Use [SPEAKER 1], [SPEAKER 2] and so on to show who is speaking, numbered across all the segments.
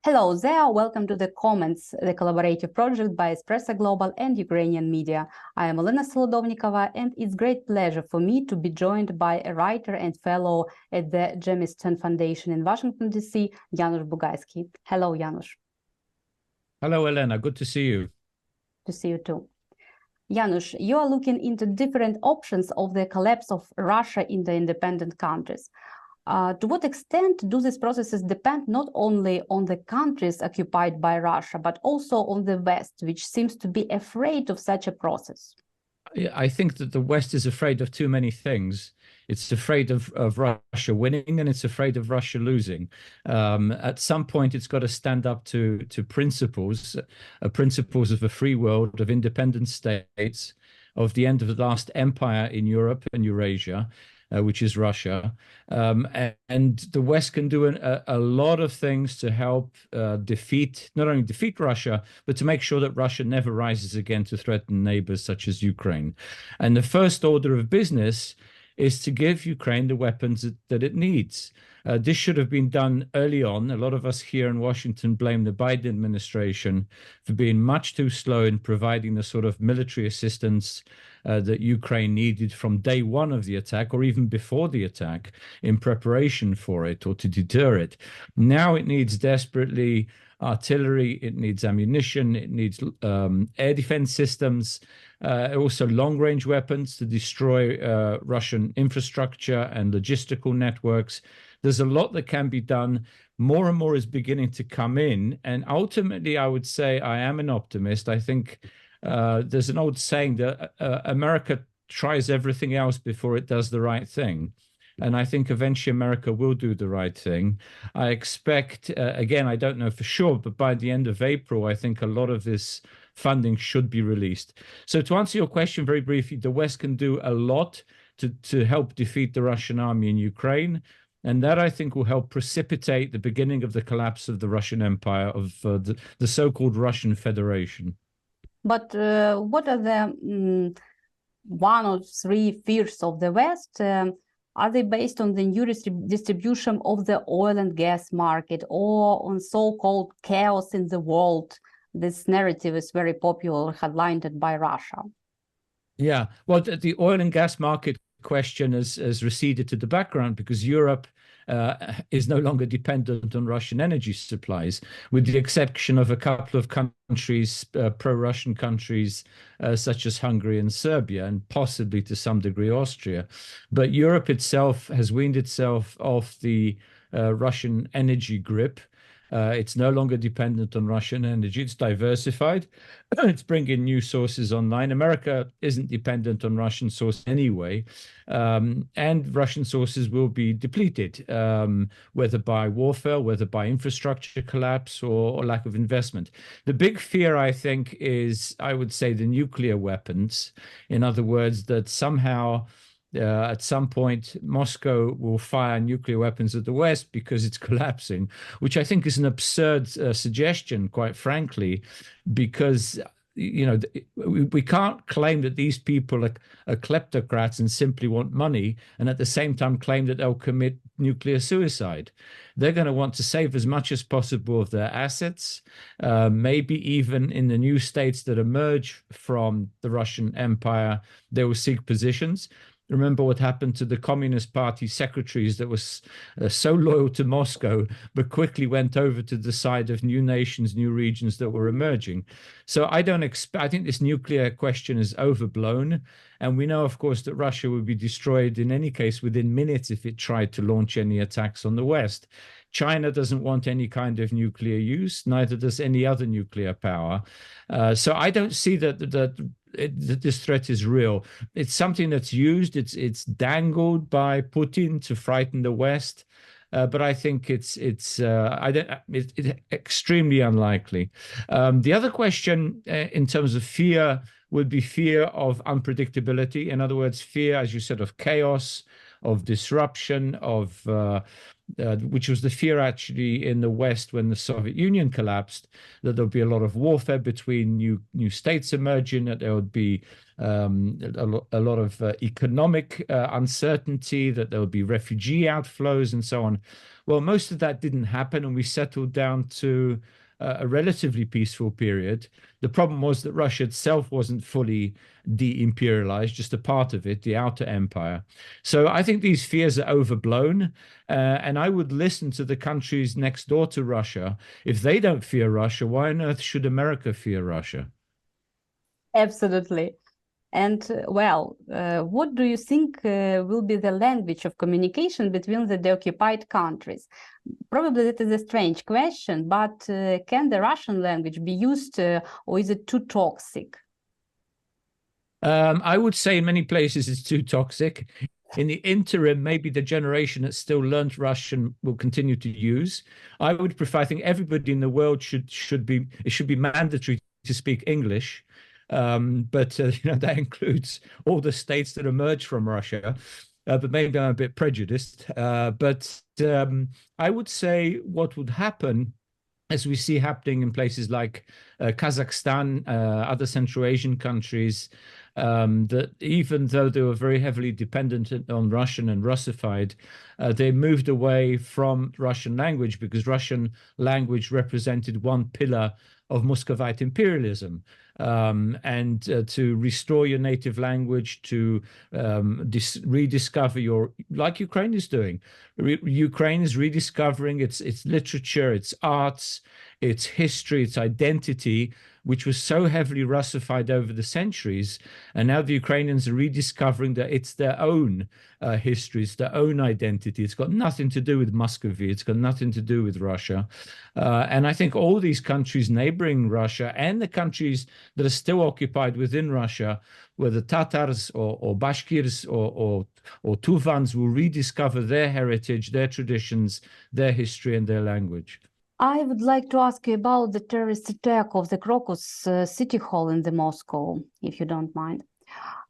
[SPEAKER 1] Hello there, welcome to the Comments, the collaborative project by Espresso Global and Ukrainian media. I am Elena Solodovnikova, and it's great pleasure for me to be joined by a writer and fellow at the Jamestown Foundation in Washington, D.C, Janusz Bugajski. Hello, Janusz.
[SPEAKER 2] Hello, Elena. Good to see you.
[SPEAKER 1] To see you too. Janusz, you are looking into different options of the collapse of Russia in the independent countries. To what extent do these processes depend not only on the countries occupied by Russia, but also on the West, which seems to be afraid of such a process?
[SPEAKER 2] I think that the West is afraid of too many things. It's afraid of Russia winning, and it's afraid of Russia losing. At some point, it's got to stand up to principles of a free world, of independent states, of the end of the last empire in Europe and Eurasia, which is Russia. And the West can do a lot of things to help not only defeat Russia, but to make sure that Russia never rises again to threaten neighbors such as Ukraine. And the first order of business is to give Ukraine the weapons that it needs. This should have been done early on. A lot of us here in Washington blame the Biden administration for being much too slow in providing the sort of military assistance that Ukraine needed from day one of the attack, or even before the attack, in preparation for it or to deter it. Now it needs desperately artillery, it needs ammunition, it needs air defense systems, also long-range weapons to destroy Russian infrastructure and logistical networks. There's a lot that can be done. More and more is beginning to come in. And ultimately, I would say I am an optimist. I think there's an old saying that America tries everything else before it does the right thing. And I think eventually America will do the right thing. I expect, again, I don't know for sure, but by the end of April, I think a lot of this funding should be released. So to answer your question very briefly, the West can do a lot to help defeat the Russian army in Ukraine. And that, I think, will help precipitate the beginning of the collapse of the Russian Empire, of the so-called Russian Federation.
[SPEAKER 1] But what are the one or three fears of the West? Are they based on the new distribution of the oil and gas market, or on so-called chaos in the world? This narrative is very popular, headlined by Russia.
[SPEAKER 2] Yeah, well, the oil and gas market question has receded to the background because Europe is no longer dependent on Russian energy supplies, with the exception of a couple of countries, pro-Russian countries, such as Hungary and Serbia, and possibly to some degree Austria. But Europe itself has weaned itself off the Russian energy grip. It's no longer dependent on Russian energy. It's diversified. It's bringing new sources online. America isn't dependent on Russian sources anyway, and Russian sources will be depleted, whether by warfare, whether by infrastructure collapse or lack of investment. The big fear, I think, is, I would say, the nuclear weapons. In other words, that somehow at some point, Moscow will fire nuclear weapons at the West because it's collapsing, which I think is an absurd suggestion, quite frankly, because we can't claim that these people are kleptocrats and simply want money, and at the same time claim that they'll commit nuclear suicide. They're going to want to save as much as possible of their assets, maybe even in the new states that emerge from the Russian Empire, they will seek positions. Remember what happened to the Communist Party secretaries that was so loyal to Moscow, but quickly went over to the side of new nations, new regions that were emerging. So I think this nuclear question is overblown. And we know, of course, that Russia would be destroyed in any case within minutes if it tried to launch any attacks on the West. China doesn't want any kind of nuclear use, neither does any other nuclear power. So I don't see that this threat is real. It's something that's used. It's dangled by Putin to frighten the West, but I think it's extremely unlikely. The other question in terms of fear would be fear of unpredictability. In other words, fear, as you said, of chaos, of disruption, of which was the fear actually in the West when the Soviet Union collapsed, that there would be a lot of warfare between new states emerging, that there would be a lot of economic uncertainty, that there would be refugee outflows and so on. Well, most of that didn't happen, and we settled down to a relatively peaceful period. The problem was that Russia itself wasn't fully de-imperialized, just a part of it, the outer empire. So I think these fears are overblown, and I would listen to the countries next door to Russia. If they don't fear Russia, why on earth should America fear Russia?
[SPEAKER 1] Absolutely. And what do you think will be the language of communication between the deoccupied countries? Probably that is a strange question, but can the Russian language be used or is it too toxic?
[SPEAKER 2] I would say in many places it's too toxic. In the interim, maybe the generation that still learns Russian will continue to use. I would prefer, I think everybody in the world should be mandatory to speak English. But that includes all the states that emerged from Russia. But maybe I'm a bit prejudiced. But I would say what would happen, as we see happening in places like Kazakhstan, other Central Asian countries, that even though they were very heavily dependent on Russian and Russified, they moved away from Russian language because Russian language represented one pillar of Muscovite imperialism. And to restore your native language, to rediscover like Ukraine is doing. Ukraine is rediscovering its literature, its arts, its history, its identity, which was so heavily Russified over the centuries. And now the Ukrainians are rediscovering that it's their own history, it's their own identity. It's got nothing to do with Muscovy. It's got nothing to do with Russia. And I think all these countries neighboring Russia and the countries that are still occupied within Russia, whether Tatars or Bashkirs or Tuvans, will rediscover their heritage, their traditions, their history, and their language.
[SPEAKER 1] I would like to ask you about the terrorist attack of the Crocus City Hall in the Moscow, if you don't mind.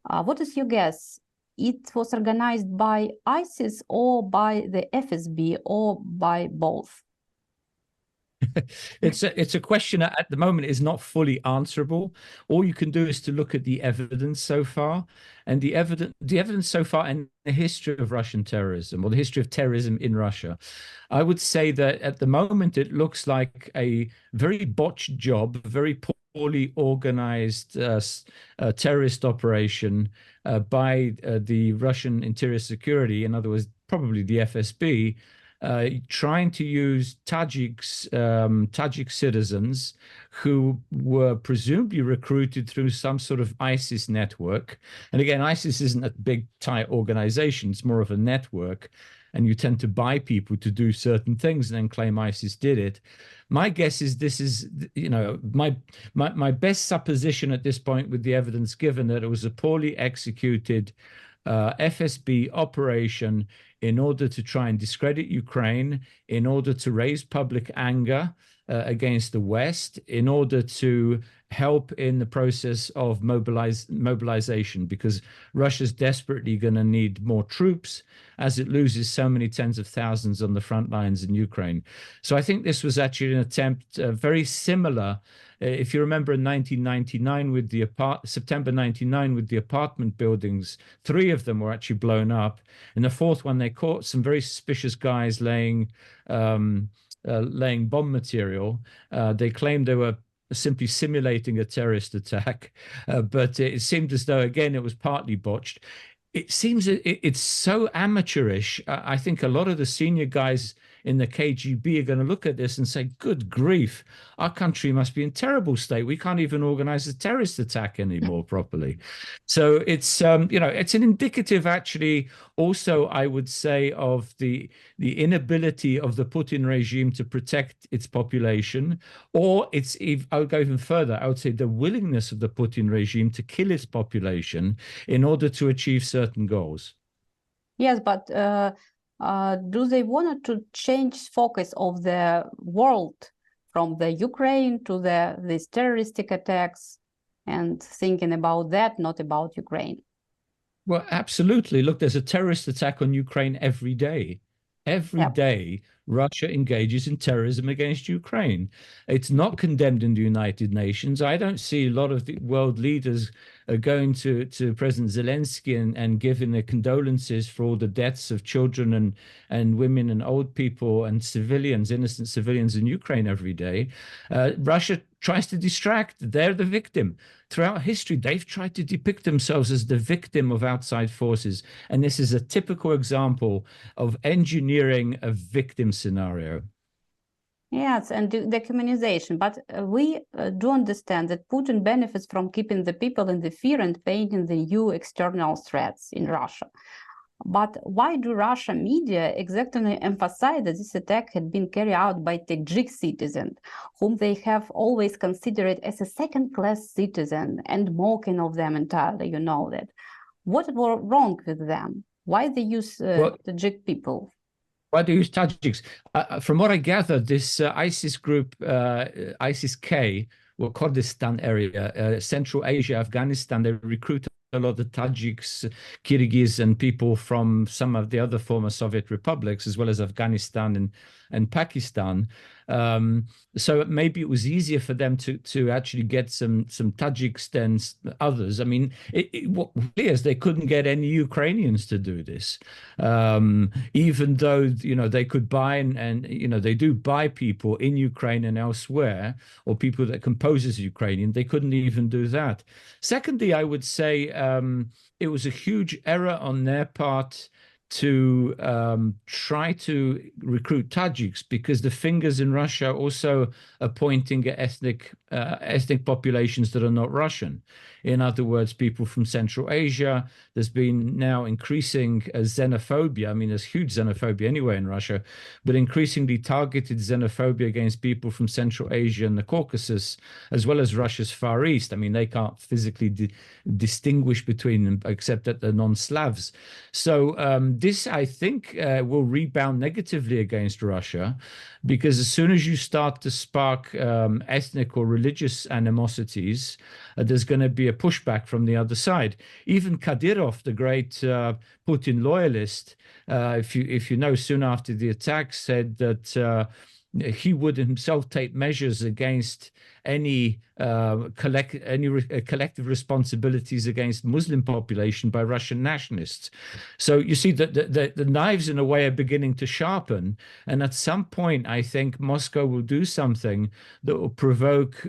[SPEAKER 1] What is your guess? It was organized by ISIS or by the FSB or by both?
[SPEAKER 2] It's a question that at the moment is not fully answerable. All you can do is to look at the evidence so far, and the evidence so far in the history of Russian terrorism, or the history of terrorism in Russia. I would say that at the moment it looks like a very botched job, very poorly organized terrorist operation by the Russian Interior Security, in other words, probably the FSB, trying to use Tajik citizens who were presumably recruited through some sort of ISIS network. And again, ISIS isn't a big, tight organization. It's more of a network. And you tend to buy people to do certain things and then claim ISIS did it. My guess is this is, my best supposition at this point with the evidence given that it was a poorly executed FSB operation in order to try and discredit Ukraine, in order to raise public anger against the West, in order to help in the process of mobilization, because Russia's desperately going to need more troops as it loses so many tens of thousands on the front lines in Ukraine. So I think this was actually an attempt very similar. If you remember in 1999 with the September 99 with the apartment buildings, 3 of them were actually blown up. In the 4th one, they caught some very suspicious guys laying bomb material. They claimed they were simply simulating a terrorist attack, but it seemed as though, again, it was partly botched. It seems it's so amateurish. I think a lot of the senior guys in the KGB are going to look at this and say, good grief, our country must be in terrible state. We can't even organize a terrorist attack anymore properly. So it's, it's an indicative, actually, also, I would say, of the inability of the Putin regime to protect its population, or I would go even further. I would say the willingness of the Putin regime to kill its population in order to achieve certain goals.
[SPEAKER 1] Yes, but do they want to change focus of the world from the Ukraine to these terroristic attacks and thinking about that, not about Ukraine?
[SPEAKER 2] Well, absolutely. Look, there's a terrorist attack on Ukraine every day. Every day, Russia engages in terrorism against Ukraine. It's not condemned in the United Nations. I don't see a lot of the world leaders going to President Zelensky and giving their condolences for all the deaths of children and women and old people and civilians, innocent civilians in Ukraine every day. Russia tries to distract. They're the victim. Throughout history, they've tried to depict themselves as the victim of outside forces. And this is a typical example of engineering a victim scenario.
[SPEAKER 1] Yes, and dehumanization. But we do understand that Putin benefits from keeping the people in the fear and painting the new external threats in Russia. But why do Russian media exactly emphasize that this attack had been carried out by Tajik citizens, whom they have always considered as a second-class citizen and mocking of them entirely? You know that. What was wrong with them? Why they use Tajik people?
[SPEAKER 2] Why do you use Tajiks? From what I gather, this ISIS group, ISIS-K, or Kurdistan area, Central Asia, Afghanistan, they recruit a lot of Tajiks, Kyrgyz, and people from some of the other former Soviet republics, as well as Afghanistan and Pakistan. So maybe it was easier for them to actually get some Tajiks than others. I mean, what clear is they couldn't get any Ukrainians to do this, even though they could buy and they do buy people in Ukraine and elsewhere, or people that compose as Ukrainian. They couldn't even do that. Secondly, I would say it was a huge error on their part to try to recruit Tajiks, because the fingers in Russia also are pointing at ethnic populations that are not Russian. In other words, people from Central Asia. There's been now increasing xenophobia. I mean, there's huge xenophobia anyway in Russia, but increasingly targeted xenophobia against people from Central Asia and the Caucasus, as well as Russia's Far East. I mean, they can't physically distinguish between them except that they're non-Slavs. So this, I think, will rebound negatively against Russia, because as soon as you start to spark ethnic or religious animosities, there's going to be a pushback from the other side. Even Kadyrov, the great Putin loyalist, if you know, soon after the attack, said that he would himself take measures against any collective responsibilities against Muslim population by Russian nationalists. So you see that the knives in a way are beginning to sharpen, and at some point I think Moscow will do something that will provoke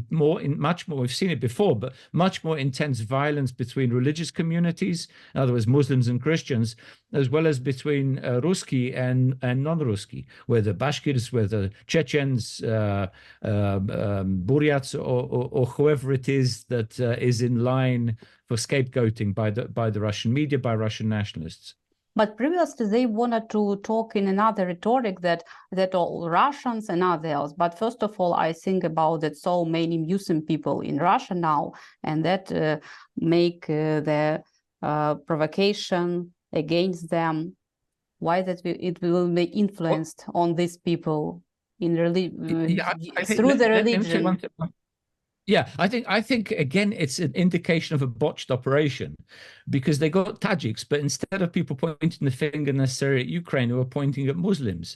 [SPEAKER 2] much more, we've seen it before, but much more intense violence between religious communities, in other words Muslims and Christians, as well as between Ruski and non-Ruski, whether Bashkirs, whether Chechens, Buryats, or whoever it is that is in line for scapegoating by the Russian media, by Russian nationalists.
[SPEAKER 1] But previously they wanted to talk in another rhetoric that all Russians and others. But first of all, I think about that so many Muslim people in Russia now, and that make the provocation against them. Why that it will be influenced on these people in through the religion?
[SPEAKER 2] Yeah, I think again it's an indication of a botched operation, because they got Tajiks, but instead of people pointing the finger necessarily at Ukraine, they were pointing at Muslims.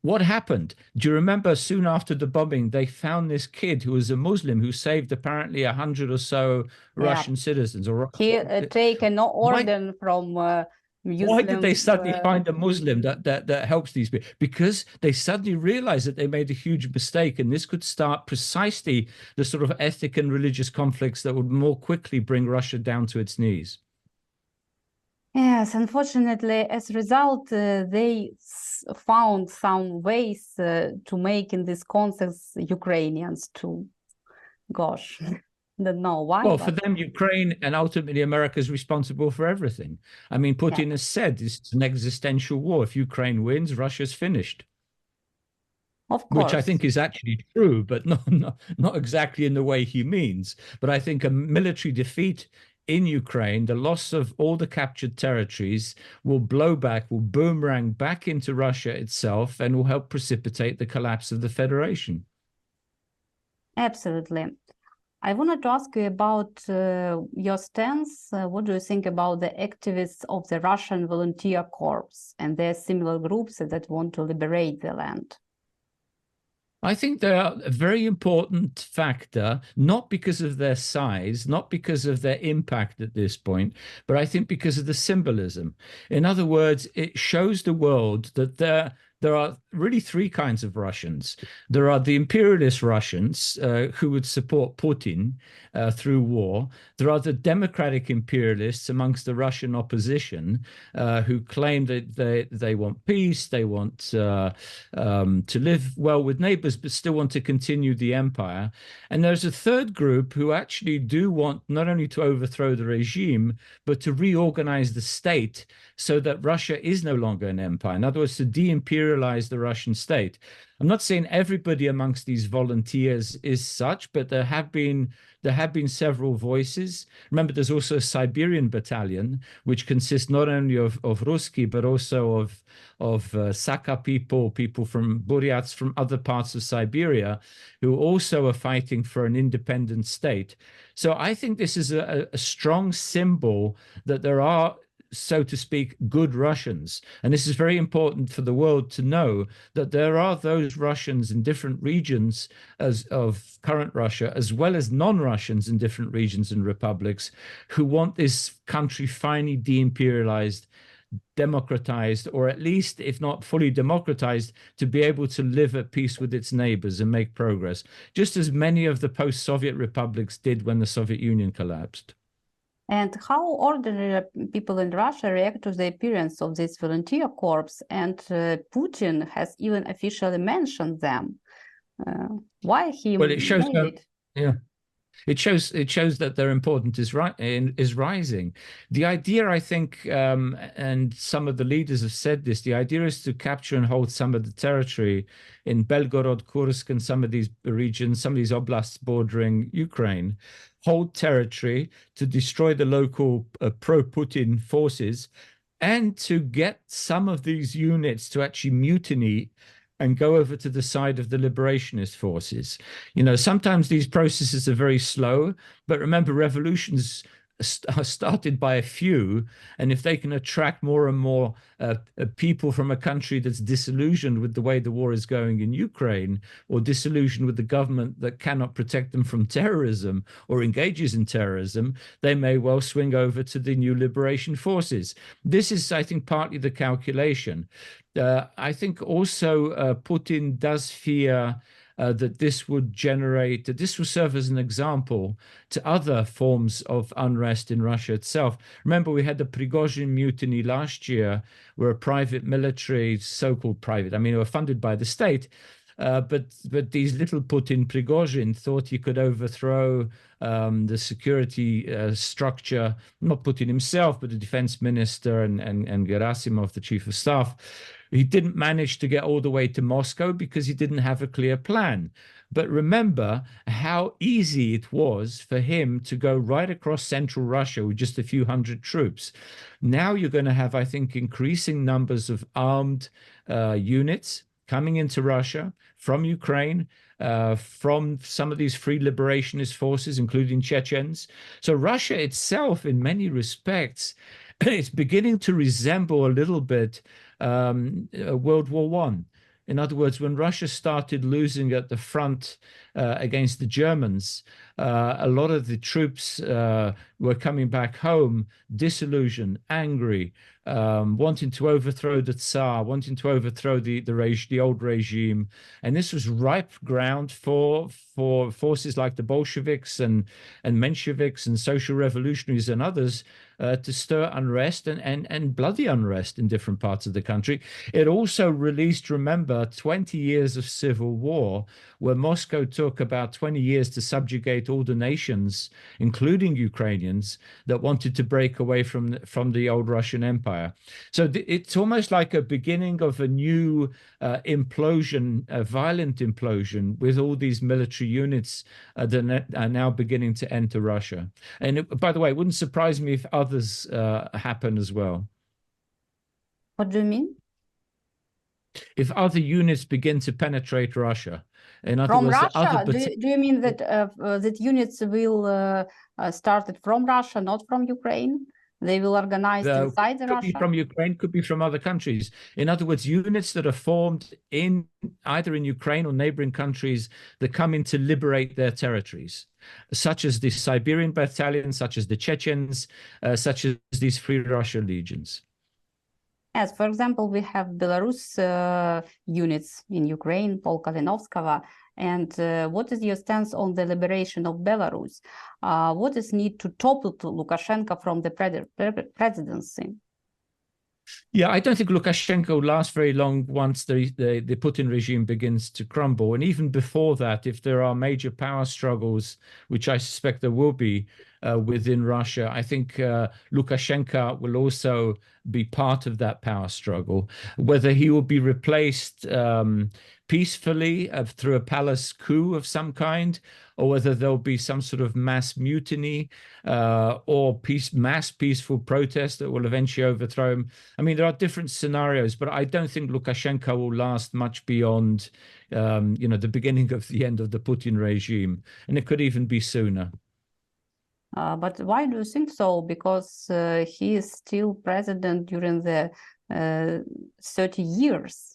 [SPEAKER 2] What happened? Do you remember soon after the bombing, they found this kid who was a Muslim who saved apparently 100 or so Russian citizens. Or
[SPEAKER 1] he take an order from Muslim,
[SPEAKER 2] why did they suddenly find a Muslim that helps these people? Because they suddenly realized that they made a huge mistake, and this could start precisely the sort of ethnic and religious conflicts that would more quickly bring Russia down to its knees.
[SPEAKER 1] Yes, unfortunately, as a result, they found some ways to make in this context Ukrainians to, gosh. Don't know why.
[SPEAKER 2] Well, for them, Ukraine and ultimately America is responsible for everything. I mean, Putin has said it's an existential war. If Ukraine wins, Russia's finished.
[SPEAKER 1] Of course.
[SPEAKER 2] Which I think is actually true, but not exactly in the way he means. But I think a military defeat in Ukraine, the loss of all the captured territories, will boomerang back into Russia itself, and will help precipitate the collapse of the Federation.
[SPEAKER 1] Absolutely. I wanted to ask you about your stance. What do you think about the activists of the Russian Volunteer Corps and their similar groups that want to liberate the land?
[SPEAKER 2] I think they are a very important factor, not because of their size, not because of their impact at this point, but I think because of the symbolism. In other words, it shows the world that there are really three kinds of Russians. There are the imperialist Russians who would support Putin through war. There are the democratic imperialists amongst the Russian opposition who claim that they want peace, they want to live well with neighbors, but still want to continue the empire. And there's a third group who actually do want not only to overthrow the regime, but to reorganize the state so that Russia is no longer an empire. In other words, to de-imperialize the Russian state. I'm not saying everybody amongst these volunteers is such, but there have been several voices. Remember, there's also a Siberian battalion, which consists not only of Ruski, but also of Saka people from Buryats, from other parts of Siberia, who also are fighting for an independent state. So I think this is a strong symbol that there are, so to speak, good Russians. And this is very important for the world to know that there are those Russians in different regions of current Russia, as well as non-Russians in different regions and republics, who want this country finally de-imperialized, democratized, or at least, if not fully democratized, to be able to live at peace with its neighbors and make progress, just as many of the post-Soviet republics did when the Soviet Union collapsed.
[SPEAKER 1] And how ordinary people in Russia react to the appearance of this volunteer corps? And Putin has even officially mentioned them. Why he
[SPEAKER 2] well, it shows
[SPEAKER 1] made it?
[SPEAKER 2] Yeah. It shows that their importance is rising. The idea, I think, and some of the leaders have said this, the idea is to capture and hold some of the territory in Belgorod, Kursk, and some of these regions, some of these oblasts bordering Ukraine, hold territory to destroy the local pro-Putin forces, and to get some of these units to actually mutiny and go over to the side of the liberationist forces. You know, sometimes these processes are very slow, but remember, revolutions are started by a few, and if they can attract more and more people from a country that's disillusioned with the way the war is going in Ukraine, or disillusioned with the government that cannot protect them from terrorism or engages in terrorism, they may well swing over to the new liberation forces. This is, I think, partly the calculation. I think also Putin does fear that this will serve as an example to other forms of unrest in Russia itself. Remember, we had the Prigozhin mutiny last year, where a private military, so-called private, I mean, they were funded by the state, but these little Putin Prigozhin thought he could overthrow the security structure, not Putin himself, but the defense minister and Gerasimov, the chief of staff. He didn't manage to get all the way to Moscow because he didn't have a clear plan. But remember how easy it was for him to go right across central Russia with just a few hundred troops. Now you're going to have, I think, increasing numbers of armed units coming into Russia from Ukraine, from some of these free liberationist forces, including Chechens. So Russia itself, in many respects, it's beginning to resemble a little bit World War I. In other words, when Russia started losing at the front against the Germans, a lot of the troops were coming back home disillusioned, angry, wanting to overthrow the Tsar, wanting to overthrow the old regime. And this was ripe ground for forces like the Bolsheviks and Mensheviks and social revolutionaries and others to stir unrest and bloody unrest in different parts of the country. It also released, remember, 20 years of civil war, where Moscow took about 20 years to subjugate all the nations, including Ukrainians, that wanted to break away from the old Russian Empire. So it's almost like a beginning of a new implosion, a violent implosion, with all these military units that are now beginning to enter Russia. And by the way, it wouldn't surprise me if others happen as well.
[SPEAKER 1] What do you mean?
[SPEAKER 2] If other units begin to penetrate Russia, In other
[SPEAKER 1] From
[SPEAKER 2] words, the
[SPEAKER 1] Russia?
[SPEAKER 2] other
[SPEAKER 1] Do you mean that that units will start it from Russia, not from Ukraine? They will organize inside
[SPEAKER 2] could
[SPEAKER 1] Russia?
[SPEAKER 2] be from Ukraine, could be from other countries. In other words, units that are formed in either in Ukraine or neighboring countries that come in to liberate their territories, such as the Siberian Battalion, such as the Chechens, such as these Free Russia legions.
[SPEAKER 1] Yes, for example, we have Belarus units in Ukraine, Polka Linovskaya. And what is your stance on the liberation of Belarus? What is need to topple to Lukashenko from the presidency?
[SPEAKER 2] Yeah, I don't think Lukashenko will last very long once the Putin regime begins to crumble. And even before that, if there are major power struggles, which I suspect there will be within Russia, I think Lukashenko will also be part of that power struggle. Whether he will be replaced peacefully through a palace coup of some kind, or whether there'll be some sort of mass mutiny or mass peaceful protest that will eventually overthrow him. I mean, there are different scenarios, but I don't think Lukashenko will last much beyond, the beginning of the end of the Putin regime, and it could even be sooner.
[SPEAKER 1] But why do you think so? Because he is still president during the 30 years.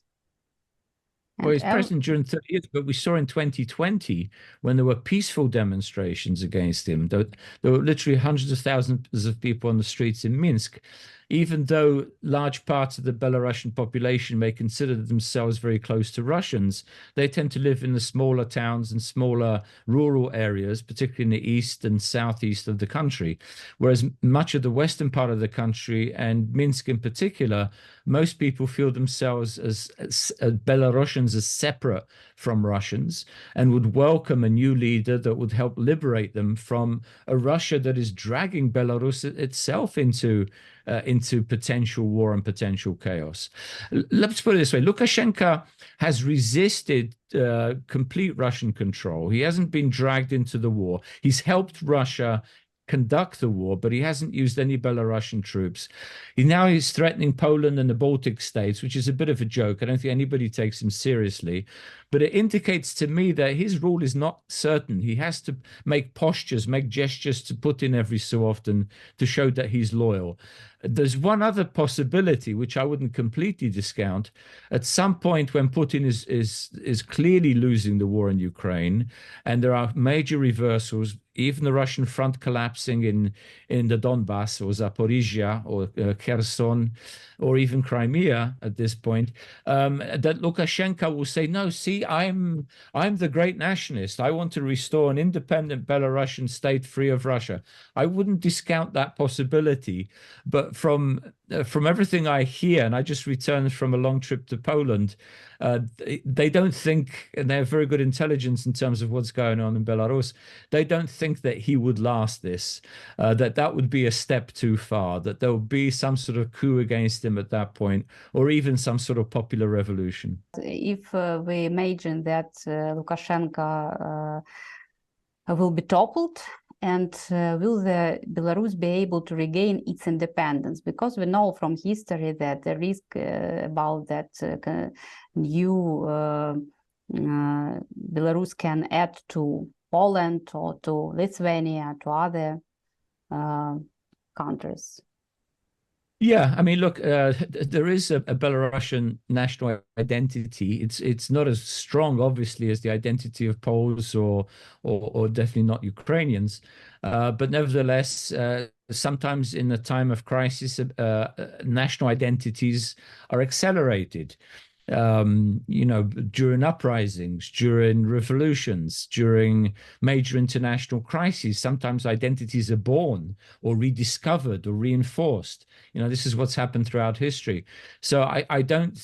[SPEAKER 2] Well, he's president during 30 years, but we saw in 2020 when there were peaceful demonstrations against him, there were literally hundreds of thousands of people on the streets in Minsk. Even though large parts of the Belarusian population may consider themselves very close to Russians, they tend to live in the smaller towns and smaller rural areas, particularly in the east and southeast of the country. Whereas much of the western part of the country, and Minsk in particular, most people feel themselves as Belarusians as separate from Russians and would welcome a new leader that would help liberate them from a Russia that is dragging Belarus itself into potential war and potential chaos. Let's put it this way. Lukashenko has resisted complete Russian control. He hasn't been dragged into the war. He's helped Russia conduct the war, but he hasn't used any Belarusian troops. Now he's threatening Poland and the Baltic states, which is a bit of a joke. I don't think anybody takes him seriously. But it indicates to me that his rule is not certain. He has to make postures, make gestures to Putin every so often to show that he's loyal. There's one other possibility, which I wouldn't completely discount. At some point when Putin is clearly losing the war in Ukraine, and there are major reversals, even the Russian front collapsing in the Donbass or Zaporizhia or Kherson or even Crimea at this point, that Lukashenko will say, no, see, I'm the great nationalist. I want to restore an independent Belarusian state free of Russia. I wouldn't discount that possibility, but from everything I hear, and I just returned from a long trip to Poland, they don't think, and they have very good intelligence in terms of what's going on in Belarus, they don't think that he would last this, that would be a step too far, that there will be some sort of coup against him at that point, or even some sort of popular revolution.
[SPEAKER 1] If we imagine that Lukashenko will be toppled, and will the Belarus be able to regain its independence? Because we know from history that the risk about that new Belarus can add to Poland or to Lithuania, to other countries.
[SPEAKER 2] Yeah, I mean, look, there is a Belarusian national identity. It's not as strong, obviously, as the identity of Poles or definitely not Ukrainians, but nevertheless, sometimes in a time of crisis, national identities are accelerated. During uprisings, during revolutions, during major international crises, sometimes identities are born or rediscovered or reinforced. This is what's happened throughout history. So I don't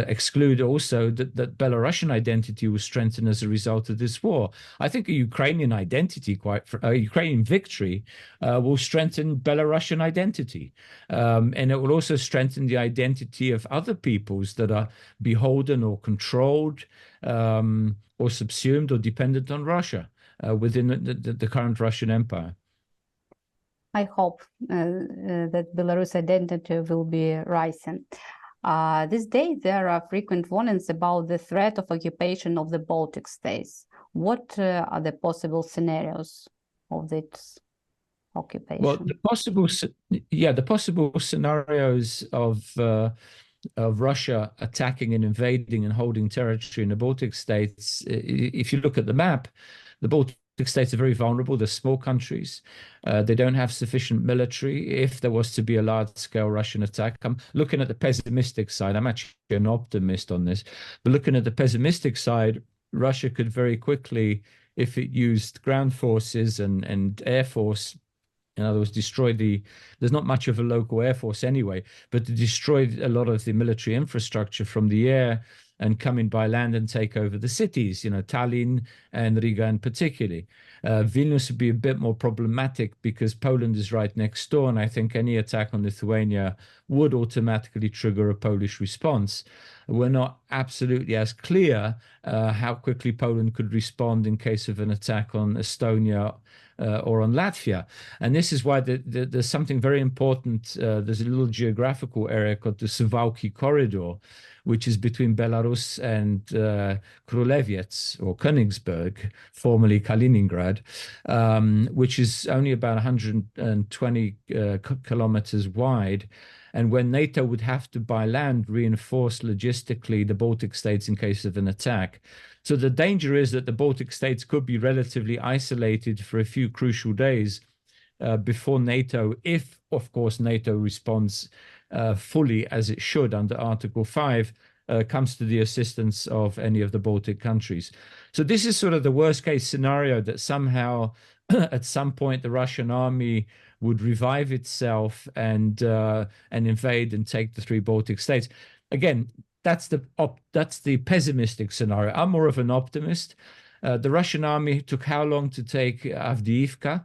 [SPEAKER 2] exclude also that Belarusian identity was strengthened as a result of this war. I think a Ukrainian identity, a Ukrainian victory, will strengthen Belarusian identity, and it will also strengthen the identity of other peoples that are beholden or controlled or subsumed or dependent on Russia within the current Russian Empire.
[SPEAKER 1] I hope that Belarus identity will be rising. These days, there are frequent warnings about the threat of occupation of the Baltic states. What are the possible scenarios of this occupation?
[SPEAKER 2] Well, the possible scenarios of Russia attacking and invading and holding territory in the Baltic states, if you look at the map, the Baltic states are very vulnerable. They're small countries. They don't have sufficient military. If there was to be a large-scale Russian attack, I'm looking at the pessimistic side. I'm actually an optimist on this. But looking at the pessimistic side, Russia could very quickly, if it used ground forces and air force, in other words, there's not much of a local air force anyway, but to destroy a lot of the military infrastructure from the air and come in by land and take over the cities, Tallinn and Riga in particular. Vilnius would be a bit more problematic because Poland is right next door, and I think any attack on Lithuania would automatically trigger a Polish response. We're not absolutely as clear how quickly Poland could respond in case of an attack on Estonia or on Latvia. And this is why there's something very important. There's a little geographical area called the Suwałki Corridor, which is between Belarus and Królewiec or Königsberg, formerly Kaliningrad, which is only about 120 kilometers wide. And when NATO would have to, by land, reinforce logistically the Baltic states in case of an attack. So the danger is that the Baltic states could be relatively isolated for a few crucial days before NATO, if, of course, NATO responds fully as it should under Article 5, comes to the assistance of any of the Baltic countries. So this is sort of the worst case scenario, that somehow at some point the Russian army would revive itself and invade and take the three Baltic states. Again, that's the pessimistic scenario. I'm more of an optimist. The Russian army took how long to take Avdiivka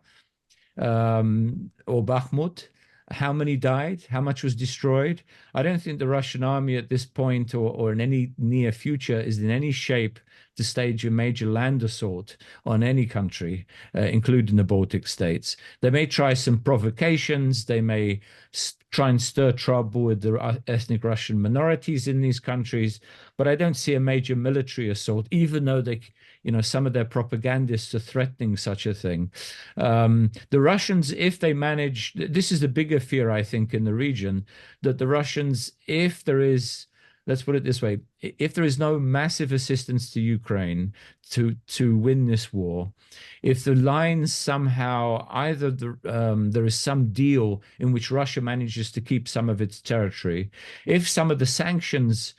[SPEAKER 2] or Bakhmut? How many died? How much was destroyed? I don't think the Russian army at this point or in any near future is in any shape to stage a major land assault on any country, including the Baltic states. They may try some provocations. They may try and stir trouble with the ethnic Russian minorities in these countries, but I don't see a major military assault, even though some of their propagandists are threatening such a thing. The Russians, if they manage, this is the bigger fear, I think, in the region, that the Russians, if there is, let's put it this way, if there is no massive assistance to Ukraine to win this war, if the lines somehow, either there is some deal in which Russia manages to keep some of its territory, if some of the sanctions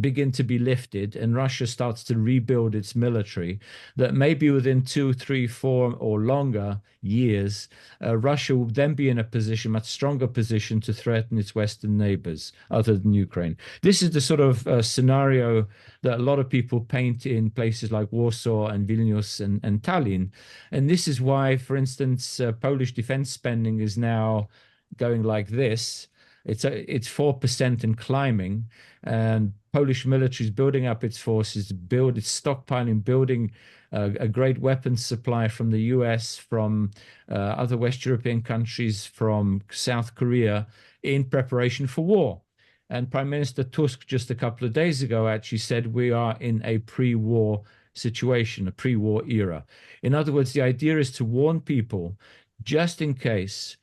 [SPEAKER 2] begin to be lifted and Russia starts to rebuild its military, that maybe within 2, 3, 4 or longer years, Russia will then be in a position, much stronger position, to threaten its Western neighbors other than Ukraine. This is the sort of scenario that a lot of people paint in places like Warsaw and Vilnius and Tallinn. And this is why, for instance, Polish defense spending is now going like this. It's 4% and climbing, and Polish military is building up its forces, it's stockpiling, building a great weapons supply from the US, from other West European countries, from South Korea, in preparation for war. And Prime Minister Tusk just a couple of days ago actually said we are in a pre-war situation, a pre-war era. In other words, the idea is to warn people, just in case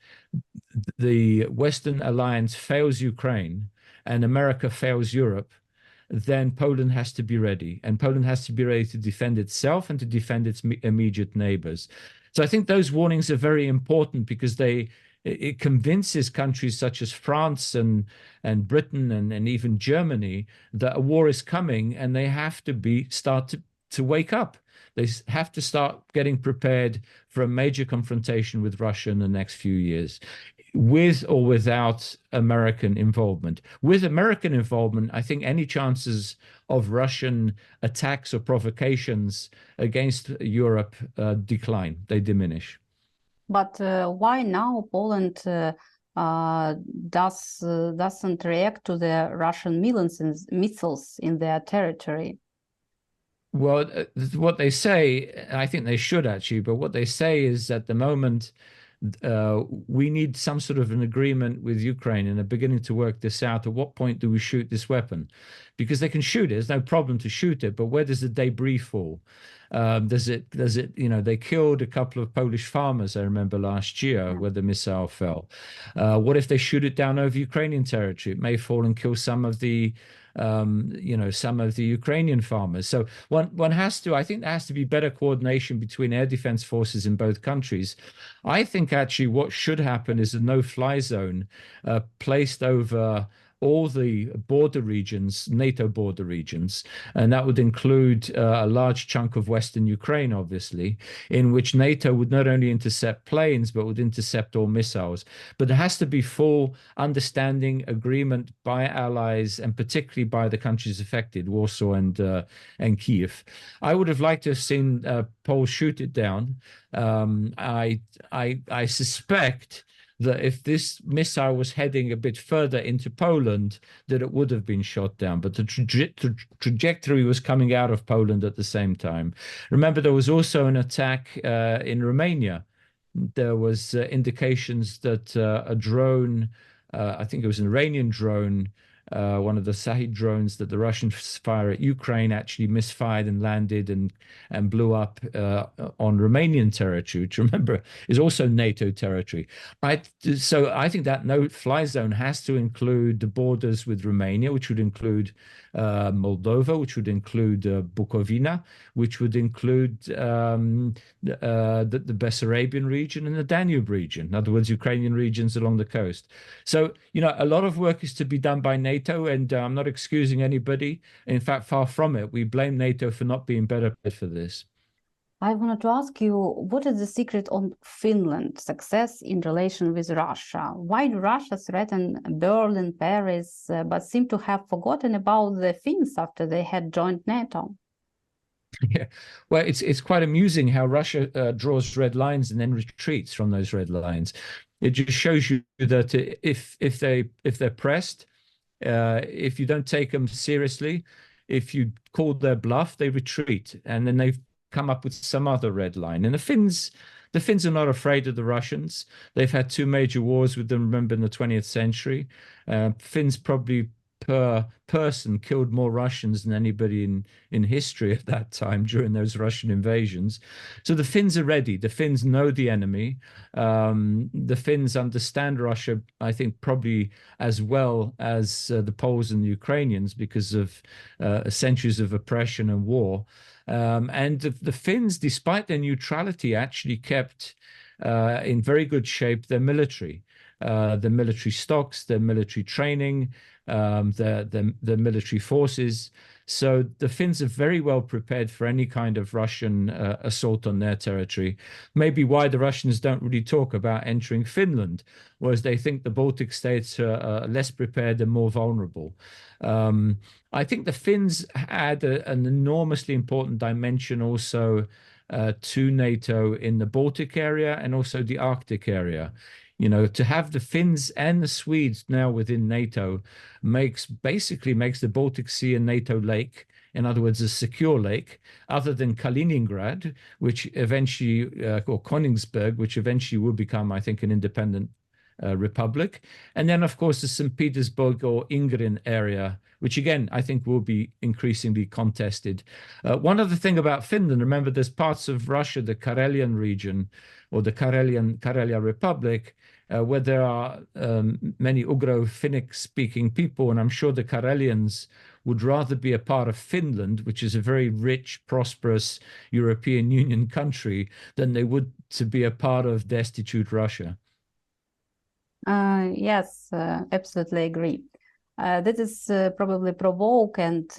[SPEAKER 2] the Western alliance fails Ukraine and America fails Europe, then Poland has to be ready. And Poland has to be ready to defend itself and to defend its immediate neighbors. So I think those warnings are very important, because it convinces countries such as France and Britain and even Germany that a war is coming, and they have to start to wake up. They have to start getting prepared for a major confrontation with Russia in the next few years, with or without American involvement. With American involvement, I think any chances of Russian attacks or provocations against Europe decline, they diminish.
[SPEAKER 1] But why now Poland doesn't react to the Russian missiles in their territory?
[SPEAKER 2] Well, what they say, I think they should actually, but what they say is at the moment we need some sort of an agreement with Ukraine and are beginning to work this out. At what point do we shoot this weapon? Because they can shoot it. There's no problem to shoot it, but where does the debris fall? Does it, they killed a couple of Polish farmers, I remember last year, where the missile fell. What if they shoot it down over Ukrainian territory? It may fall and kill some of the Ukrainian farmers. So I think there has to be better coordination between air defense forces in both countries. I think actually what should happen is a no-fly zone placed over all the border regions, NATO border regions, and that would include a large chunk of Western Ukraine, obviously, in which NATO would not only intercept planes, but would intercept all missiles. But there has to be full understanding, agreement by allies, and particularly by the countries affected, Warsaw and Kiev. I would have liked to have seen Poles shoot it down. I suspect that if this missile was heading a bit further into Poland, that it would have been shot down. But the trajectory was coming out of Poland at the same time. Remember, there was also an attack in Romania. There was indications that a drone, I think it was an Iranian drone, one of the Shahid drones that the Russians fire at Ukraine, actually misfired and landed and blew up on Romanian territory, which, remember, is also NATO territory. So I think that no-fly zone has to include the borders with Romania, which would include Moldova, which would include Bukovina, which would include the Bessarabian region and the Danube region, in other words, Ukrainian regions along the coast. So, a lot of work is to be done by NATO, and I'm not excusing anybody. In fact, far from it. We blame NATO for not being better for this.
[SPEAKER 1] I wanted to ask you, what is the secret on Finland's success in relation with Russia? Why do Russia threaten Berlin, Paris, but seem to have forgotten about the Finns after they had joined NATO?
[SPEAKER 2] Yeah, well, it's quite amusing how Russia draws red lines and then retreats from those red lines. It just shows you that if they're pressed, if you don't take them seriously, if you call their bluff, they retreat, and then they come up with some other red line. And the Finns are not afraid of the Russians. They've had two major wars with them, remember, in the 20th century. Finns probably per person killed more Russians than anybody in history at that time during those Russian invasions. So the Finns are ready. The Finns know the enemy. The Finns understand Russia, I think, probably as well as the Poles and the Ukrainians because of centuries of oppression and war. And the Finns, despite their neutrality, actually kept in very good shape their military stocks, their military training, their military forces. So the Finns are very well prepared for any kind of Russian assault on their territory. Maybe why the Russians don't really talk about entering Finland, whereas they think the Baltic states are less prepared and more vulnerable. I think the Finns had an enormously important dimension also to NATO in the Baltic area and also the Arctic area. To have the Finns and the Swedes now within NATO basically makes the Baltic Sea a NATO lake. In other words, a secure lake, other than Kaliningrad, which eventually, or Königsberg, which eventually will become, I think, an independent republic. And then, of course, the St. Petersburg or Ingrin area, which again, I think will be increasingly contested. One other thing about Finland, remember, there's parts of Russia, the Karelian region, or the Karelia Republic, where there are many Ugro-Finnic speaking people, and I'm sure the Karelians would rather be a part of Finland, which is a very rich, prosperous European Union country, than they would to be a part of destitute Russia.
[SPEAKER 1] Yes, absolutely agree. That is probably provoke and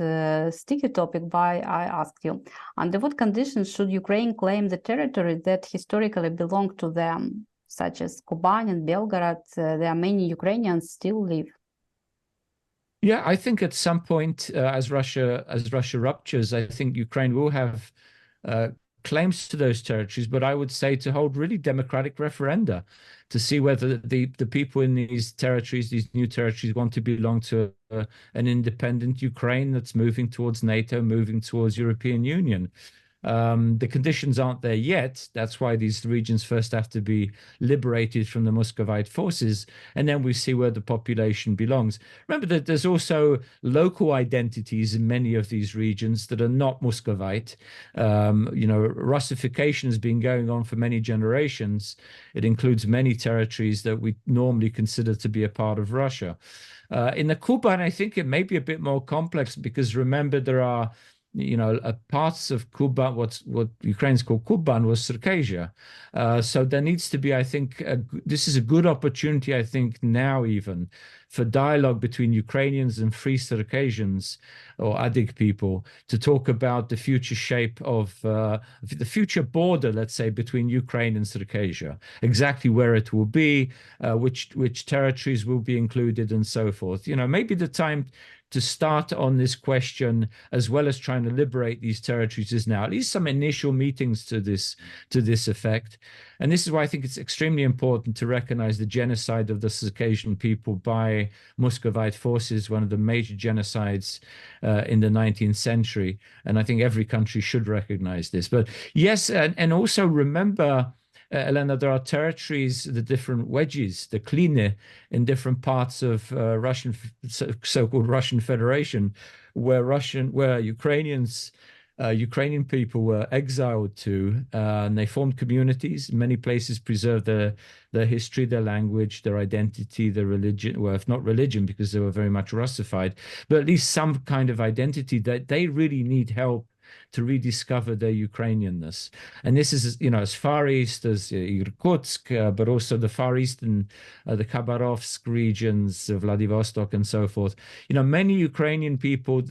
[SPEAKER 1] sticky topic why I asked you. Under what conditions should Ukraine claim the territory that historically belonged to them, such as Kuban and Belgorod? There are many Ukrainians still live.
[SPEAKER 2] Yeah, I think at some point, as Russia ruptures, I think Ukraine will have claims to those territories, but I would say to hold really democratic referenda to see whether the people in these territories, these new territories, want to belong to an independent Ukraine that's moving towards NATO, moving towards European Union. The conditions aren't there yet. That's why these regions first have to be liberated from the Muscovite forces, and then we see where the population belongs. Remember that there's also local identities in many of these regions that are not Muscovite. Russification has been going on for many generations. It includes many territories that we normally consider to be a part of Russia. In the Kuban, I think it may be a bit more complex, because remember, there are parts of Kuban, what Ukrainians call Kuban, was Circassia. So there needs to be, I think, this is a good opportunity, I think, now even, for dialogue between Ukrainians and Free Circassians or Adig people to talk about the future shape of the future border, let's say, between Ukraine and Circassia, exactly where it will be, which territories will be included, and so forth. Maybe the time to start on this question, as well as trying to liberate these territories, is now. At least some initial meetings to this effect. And this is why I think it's extremely important to recognize the genocide of the Circassian people by Muscovite forces, one of the major genocides in the 19th century. And I think every country should recognize this. But yes, and also remember, Elena, there are territories, the different wedges, the kline, in different parts of Russian, so-called Russian Federation, where Ukrainian people were exiled to, and they formed communities. Many places preserved their history, their language, their identity, their religion. Well, if not religion, because they were very much Russified, but at least some kind of identity that they really need help to rediscover their Ukrainianness. And this is, as far east as Irkutsk, but also the far eastern, the Khabarovsk regions, Vladivostok, and so forth. Many Ukrainian people,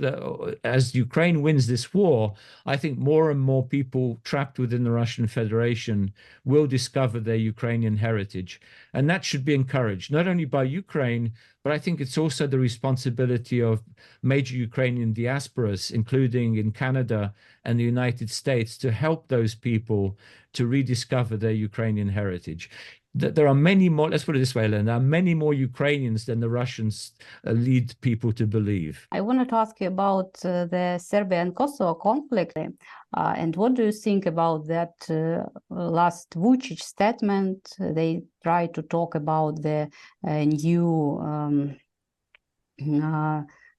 [SPEAKER 2] as Ukraine wins this war, I think more and more people trapped within the Russian Federation will discover their Ukrainian heritage. And that should be encouraged, not only by Ukraine, but I think it's also the responsibility of major Ukrainian diasporas, including in Canada and the United States, to help those people to rediscover their Ukrainian heritage. There are many more, let's put it this way, Ellen, there are many more Ukrainians than the Russians lead people to believe.
[SPEAKER 1] I wanted to ask you about the Serbia and Kosovo conflict. And what do you think about that last Vuichich statement? They tried to talk about the new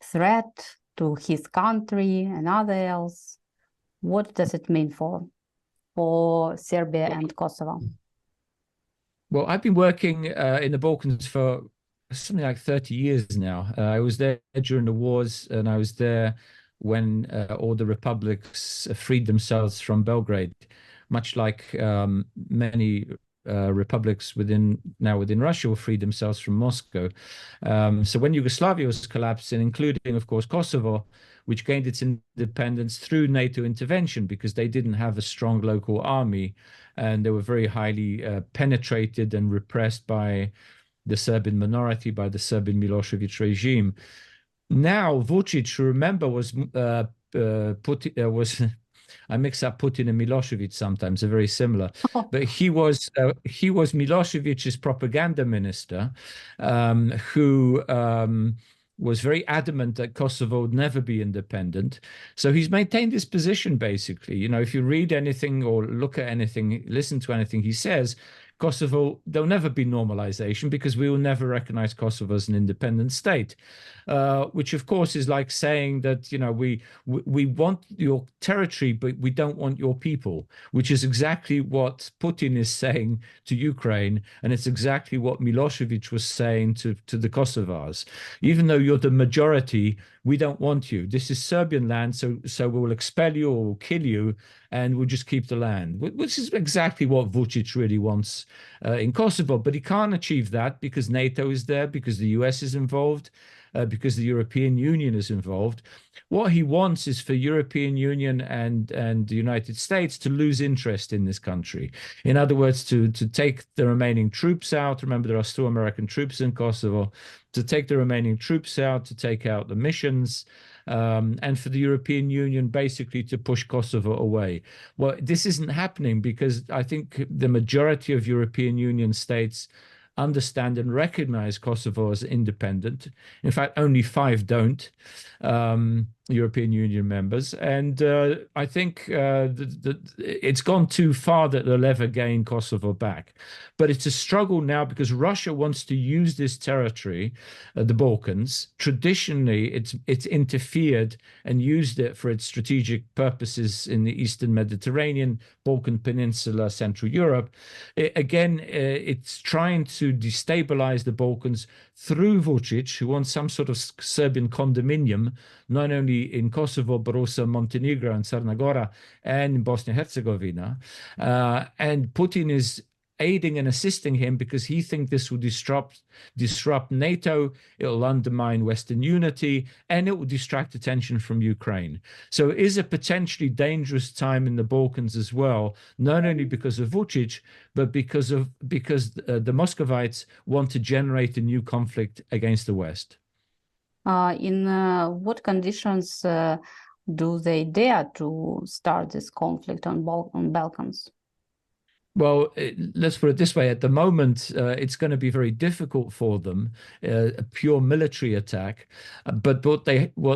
[SPEAKER 1] threat to his country and other else. What does it mean for Serbia and Kosovo?
[SPEAKER 2] Well, I've been working in the Balkans for something like 30 years now. I was there during the wars, and I was there when all the republics freed themselves from Belgrade, much like many republics within Russia freed themselves from Moscow. So when Yugoslavia was collapsing, including, of course, Kosovo, which gained its independence through NATO intervention because they didn't have a strong local army, and they were very highly penetrated and repressed by the Serbian minority, by the Serbian Milosevic regime. Now, Vuichich, remember, was I mix up Putin and Milosevic sometimes. They're very similar. But he was Milosevic's propaganda minister, who was very adamant that Kosovo would never be independent. So he's maintained this position, basically. If you read anything or look at anything, listen to anything he says, Kosovo, there'll never be normalization because we will never recognize Kosovo as an independent state, which of course is like saying that, we want your territory, but we don't want your people, which is exactly what Putin is saying to Ukraine. And it's exactly what Milosevic was saying to the Kosovars. Even though you're the majority, we don't want you. This is Serbian land, so we'll expel you or we'll kill you, and we'll just keep the land, which is exactly what Vuichich really wants in Kosovo. But he can't achieve that because NATO is there, because the US is involved, because the European Union is involved. What he wants is for European Union and the United States to lose interest in this country. In other words, to take the remaining troops out. Remember, there are still American troops in Kosovo. To take the remaining troops out, to take out the missions, and for the European Union basically to push Kosovo away. Well, this isn't happening because I think the majority of European Union states understand and recognize Kosovo as independent. In fact, only 5 don't. European Union members. And I think it's gone too far that they'll ever gain Kosovo back. But it's a struggle now because Russia wants to use this territory, the Balkans. Traditionally, it's interfered and used it for its strategic purposes in the Eastern Mediterranean, Balkan Peninsula, Central Europe. It's trying to destabilize the Balkans through Vuichich, who wants some sort of Serbian condominium, not only in Kosovo, but also Montenegro and Crna Gora and Bosnia-Herzegovina. And Putin is aiding and assisting him because he thinks this will disrupt NATO, it will undermine Western unity, and it will distract attention from Ukraine. So it is a potentially dangerous time in the Balkans as well, not only because of Vucic, but because the Muscovites want to generate a new conflict against the West.
[SPEAKER 1] In what conditions do they dare to start this conflict on Balkans?
[SPEAKER 2] Well, let's put it this way. At the moment, it's going to be very difficult for them, a pure military attack. But what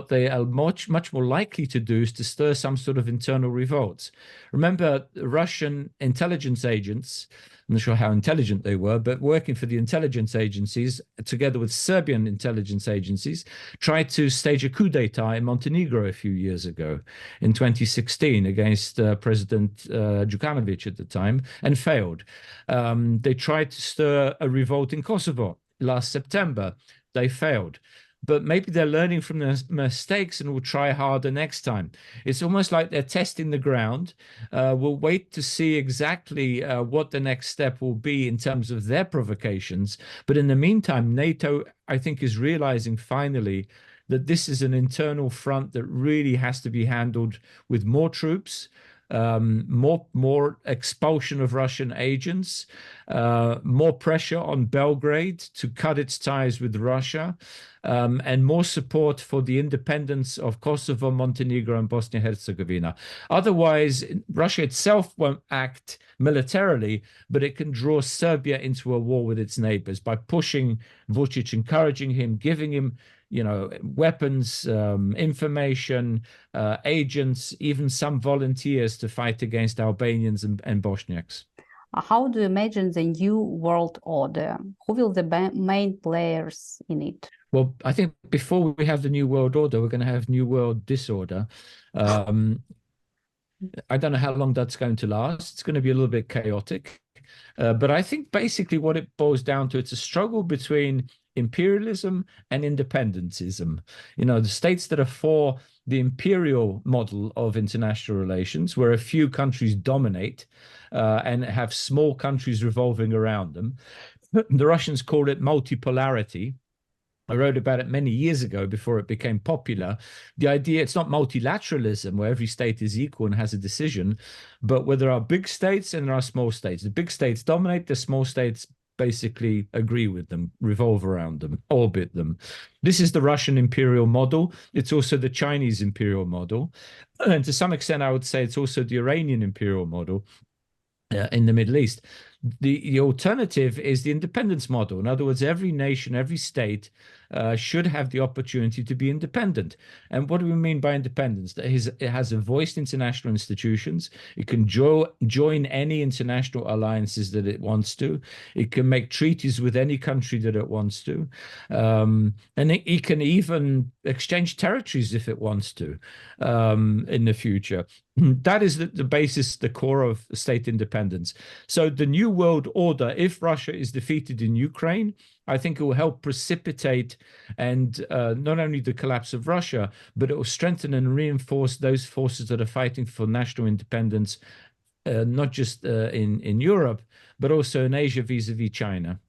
[SPEAKER 2] they are much more likely to do is to stir some sort of internal revolts. Remember, Russian intelligence agents, I'm not sure how intelligent they were, but working for the intelligence agencies, together with Serbian intelligence agencies, tried to stage a coup d'etat in Montenegro a few years ago, in 2016, against President Đukanović at the time, and failed. They tried to stir a revolt in Kosovo last September. They failed. But maybe they're learning from their mistakes and will try harder next time. It's almost like they're testing the ground. We'll wait to see exactly what the next step will be in terms of their provocations. But in the meantime, NATO, I think, is realizing finally that this is an internal front that really has to be handled with more troops, more expulsion of Russian agents, more pressure on Belgrade to cut its ties with Russia, and more support for the independence of Kosovo, Montenegro, and Bosnia-Herzegovina. Otherwise, Russia itself won't act militarily, but it can draw Serbia into a war with its neighbors by pushing Vucic, encouraging him, giving him weapons, information, agents, even some volunteers to fight against Albanians and Bosniaks.
[SPEAKER 1] How do you imagine the new world order? Who will the main players in it?
[SPEAKER 2] Well, I think before we have the new world order, we're going to have new world disorder. I don't know how long that's going to last. It's going to be a little bit chaotic. But I think basically what it boils down to, it's a struggle between imperialism and independentism. The states that are for the imperial model of international relations, where a few countries dominate and have small countries revolving around them. The Russians call it multipolarity. I wrote about it many years ago before it became popular. The idea, it's not multilateralism where every state is equal and has a decision, but where there are big states and there are small states. The big states dominate, the small states basically agree with them, revolve around them, orbit them. This is the Russian imperial model. It's also the Chinese imperial model. And to some extent, I would say it's also the Iranian imperial model in the Middle East. The alternative is the independence model. In other words, every nation, every state should have the opportunity to be independent. And what do we mean by independence? That it has a voice in international institutions. It can join any international alliances that it wants to. It can make treaties with any country that it wants to. And it can even exchange territories if it wants to in the future. That is the basis, the core of state independence. So the new world order, if Russia is defeated in Ukraine, I think it will help precipitate and not only the collapse of Russia, but it will strengthen and reinforce those forces that are fighting for national independence, not just in Europe, but also in Asia vis-a-vis China.